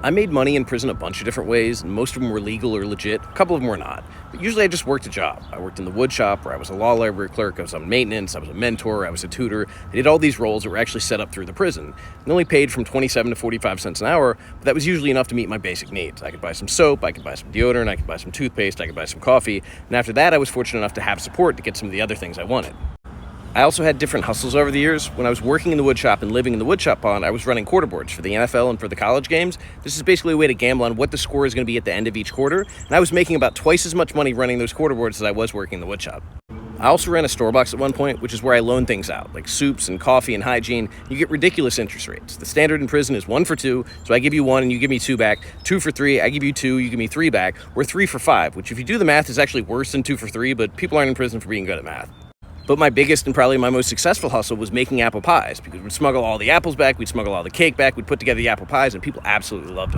I made money in prison a bunch of different ways, and most of them were legal or legit. A couple of them were not. But usually I just worked a job. I worked in the wood shop, where I was a law library clerk, I was on maintenance, I was a mentor, I was a tutor. I did all these roles that were actually set up through the prison. And only paid from 27 to 45 cents an hour, but that was usually enough to meet my basic needs. I could buy some soap, I could buy some deodorant, I could buy some toothpaste, I could buy some coffee. And after that, I was fortunate enough to have support to get some of the other things I wanted. I also had different hustles over the years. When I was working in the wood shop and living in the wood shop pond, I was running quarter boards for the NFL and for the college games. This is basically a way to gamble on what the score is going to be at the end of each quarter, and I was making about twice as much money running those quarter boards as I was working in the wood shop. I also ran a store box at one point, which is where I loan things out, like soups and coffee and hygiene. You get ridiculous interest rates. The standard in prison is 1 for 2, so I give you 1 and you give me 2 back. 2 for 3, I give you 2, you give me 3 back. Or 3 for 5, which if you do the math is actually worse than 2 for 3, but people aren't in prison for being good at math. But my biggest and probably my most successful hustle was making apple pies, because we'd smuggle all the apples back, we'd smuggle all the cake back, we'd put together the apple pies, and people absolutely loved them.